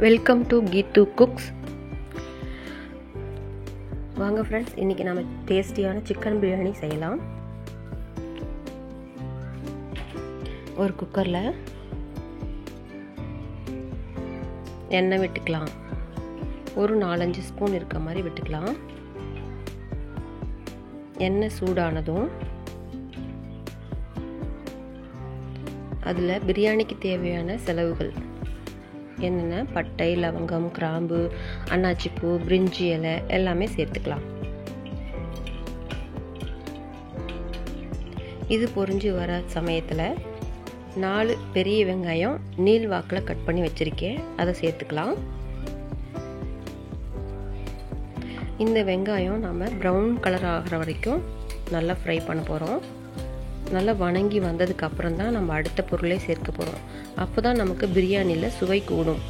Welcome to Geethu cooks. வாங்க friends, இன்றைக்கி நம்ம டேஸ்டியான சிக்கன் பிரியாணி செய்யலாம். ஒரு குக்கரில் எண்ணெய் விட்டுக்கலாம். ஒரு 4-5 ஸ்பூன் இருக்க மாதிரி விட்டுக்கலாம். எண்ணெய் சூடானதும் அதில் பிரியாணிக்கு தேவையான செலவுகள் என்னென்ன, பட்டை, லவங்கம், கிராம்பு, அன்னாச்சிப்பூ, பிரிஞ்சி இலை எல்லாமே சேர்த்துக்கலாம். இது பொரிஞ்சு வர சமயத்தில் 4 பெரிய வெங்காயம் நீள் வாக்கில் கட் பண்ணி வச்சுருக்கேன், அதை சேர்த்துக்கலாம். இந்த வெங்காயம் நம்ம ப்ரௌன் கலர் ஆகிற வரைக்கும் நல்லா ஃப்ரை பண்ண போகிறோம். நல்லா வணங்கி வந்ததுக்கு அப்புறம் தான் நம்ம அடுத்த பொருளை சேர்க்க போகிறோம். அப்போ தான் நமக்கு பிரியாணியில் சுவை கூடும்.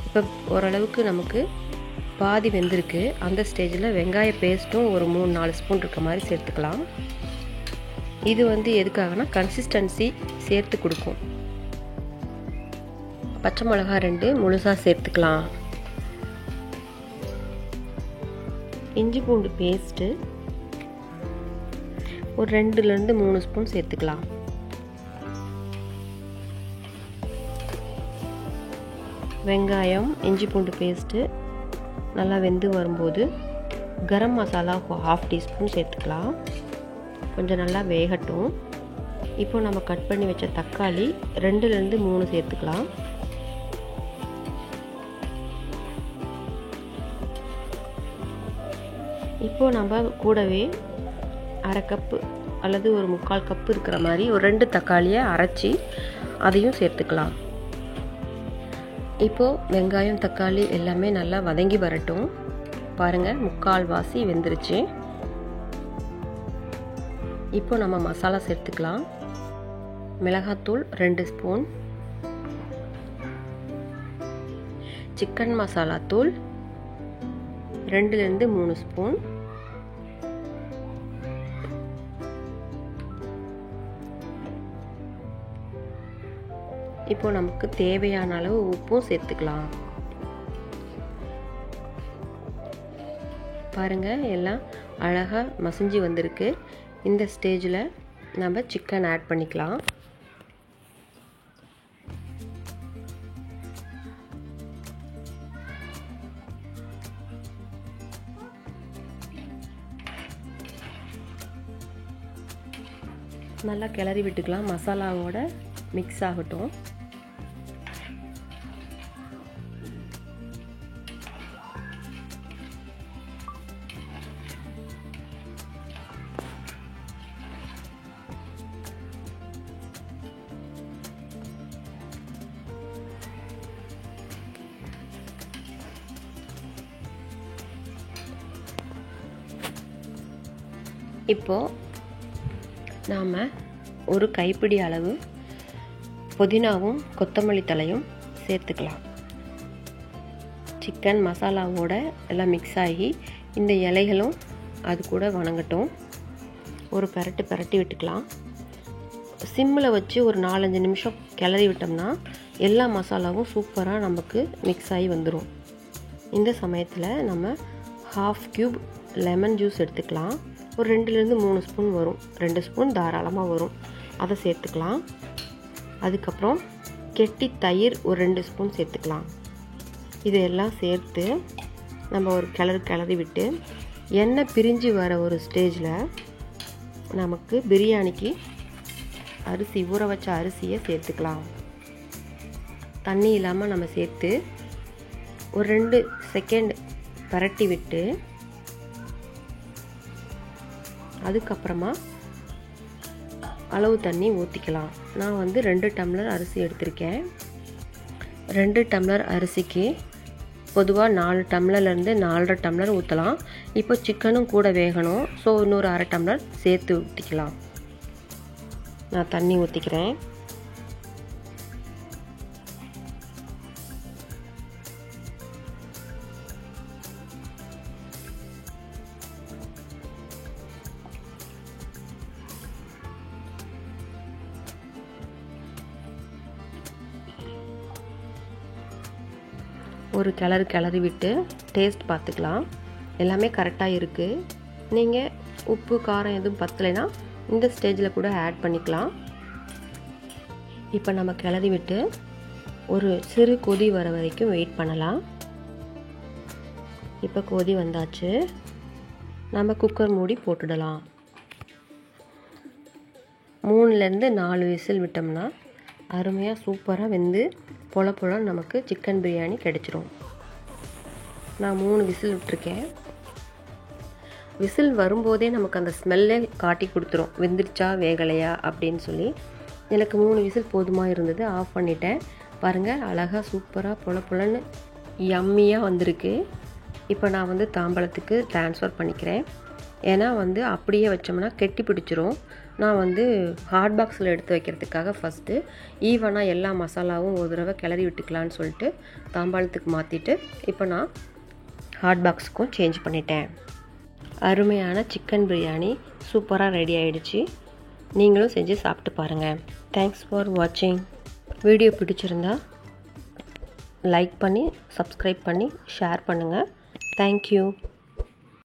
இப்போ ஓரளவுக்கு நமக்கு பாதி வெந்திருக்கு. அந்த ஸ்டேஜில் வெங்காய பேஸ்ட்டும் ஒரு 3-4 ஸ்பூன் இருக்க மாதிரி சேர்த்துக்கலாம். இது எதுக்காகனா கன்சிஸ்டன்சி சேர்த்து கொடுக்கும். பச்சை மிளகா 2 முழுசாக சேர்த்துக்கலாம். இஞ்சி பூண்டு பேஸ்ட்டு ஒரு 2-3 ஸ்பூன் சேர்த்துக்கலாம். வெங்காயம், இஞ்சி பூண்டு பேஸ்ட்டு நல்லா வெந்து வரும்போது கரம் மசாலா 1/2 டீஸ்பூன் சேர்த்துக்கலாம். கொஞ்சம் நல்லா வேகட்டும். இப்போ நம்ம கட் பண்ணி வச்ச தக்காளி 2-3 சேர்த்துக்கலாம். இப்போ நம்ம கூடவே 1/2 கப்பு அல்லது ஒரு 3/4 கப்பு இருக்கிற மாதிரி ஒரு 2 தக்காளியை அரைச்சி அதையும் சேர்த்துக்கலாம். இப்போது வெங்காயம், தக்காளி எல்லாமே நல்லா வதங்கி வரட்டும். பாருங்கள், 3/4 வாசி வெந்துருச்சு. இப்போ நம்ம மசாலா சேர்த்துக்கலாம். மிளகாத்தூள் 2 ஸ்பூன், சிக்கன் மசாலா தூள் 2-3 ஸ்பூன், இப்போ நமக்கு தேவையான அளவு உப்பும் சேர்த்துக்கலாம். பாருங்க, எல்லாம் அழகாக மசிஞ்சு வந்திருக்கு. இந்த ஸ்டேஜில் நம்ம சிக்கன் ஆட் பண்ணிக்கலாம். நல்லா கிளறி விட்டுக்கலாம். மசாலாவோட மிக்ஸ் ஆகட்டும். இப்போது நாம் ஒரு கைப்பிடி அளவு புதினாவும் கொத்தமல்லி தழையும் சேர்த்துக்கலாம். சிக்கன் மசாலாவோட எல்லாம் மிக்ஸ் ஆகி இந்த இலைகளும் அது கூட வணங்கட்டும். ஒரு பரட்டி விட்டுக்கலாம். சிம்மில் வச்சு ஒரு 4-5 நிமிஷம் கிளறி விட்டோம்னா எல்லா மசாலாவும் சூப்பராக நமக்கு மிக்ஸ் ஆகி வந்துடும். இந்த சமயத்தில் நம்ம 1/2 கியூப் லெமன் ஜூஸ் எடுத்துக்கலாம். ஒரு 2-3 ஸ்பூன் வரும். 2 ஸ்பூன் தாராளமாக வரும். அதை சேர்த்துக்கலாம். அதுக்கப்புறம் கெட்டி தயிர் ஒரு 2 ஸ்பூன் சேர்த்துக்கலாம். இதெல்லாம் சேர்த்து நம்ம ஒரு கிளறி விட்டு எண்ணெய் பிரிஞ்சு வர ஒரு ஸ்டேஜில் நமக்கு பிரியாணிக்கு அரிசி, ஊற வச்ச அரிசியை சேர்த்துக்கலாம். தண்ணி இல்லாமல் நம்ம சேர்த்து ஒரு 2 செகண்ட் பரட்டி விட்டு அதுக்கப்புறமா அளவு தண்ணி ஊற்றிக்கலாம். நான் 2 டம்ளர் அரிசி எடுத்திருக்கேன். 2 டம்ளர் அரிசிக்கு பொதுவாக 4 டம்ளர்லேருந்து 4.5 டம்ளர் ஊற்றலாம். இப்போ சிக்கனும் கூட வேகணும். ஸோ இன்னொரு 1/2 டம்ளர் சேர்த்து ஊற்றிக்கலாம். நான் தண்ணி ஊற்றிக்கிறேன். ஒரு கிளறி விட்டு டேஸ்ட் பார்த்துக்கலாம். எல்லாமே கரெக்டாக இருக்குது. நீங்கள் உப்பு காரம் எதுவும் பத்தலைன்னா இந்த ஸ்டேஜில் கூட ஆட் பண்ணிக்கலாம். இப்போ நம்ம கிளறி விட்டு ஒரு சிறு கொதி வர வரைக்கும் வெயிட் பண்ணலாம். இப்போ கொதி வந்தாச்சு. நம்ம குக்கர் மூடி போட்டுடலாம். 3லேருந்து 4 விசில் விட்டோம்னா அருமையாக சூப்பராக வெந்து பொல பொலன்னு நமக்கு சிக்கன் பிரியாணி கிடைச்சிரும். நான் 3 விசில் விட்டுருக்கேன். விசில் வரும்போதே நமக்கு அந்த ஸ்மெல்லே காட்டி கொடுத்துரும் வெந்துருச்சா வேகலையா அப்படின்னு சொல்லி. எனக்கு 3 விசில் போதுமாக இருந்தது. ஆஃப் பண்ணிட்டேன். பாருங்கள், அழகாக சூப்பராக பொல பொலன்னு யம்மியாக வந்திருக்கு. இப்போ நான் வந்து தாம்பாளத்துக்கு ட்ரான்ஸ்ஃபர் பண்ணிக்கிறேன். ஏன்னா வந்து அப்படியே வச்சோம்னா கெட்டி பிடிச்சிரும். நான் வந்து ஹாட் பாக்ஸில் எடுத்து வைக்கிறதுக்காக ஃபஸ்ட்டு ஈவனாக எல்லா மசாலாவும் ஒரு தடவை கிளறி விட்டுக்கலான்னு சொல்லிட்டு தாம்பாளத்துக்கு மாற்றிட்டு இப்போ நான் ஹாட் பாக்ஸுக்கும் சேஞ்ச் பண்ணிட்டேன். அருமையான சிக்கன் பிரியாணி சூப்பராக ரெடி ஆகிடுச்சு. நீங்களும் செஞ்சு சாப்பிட்டு பாருங்கள். தேங்க்ஸ் ஃபார் வாட்சிங். வீடியோ பிடிச்சிருந்தா லைக் பண்ணி சப்ஸ்கிரைப் பண்ணி ஷேர் பண்ணுங்கள். தேங்க்யூ.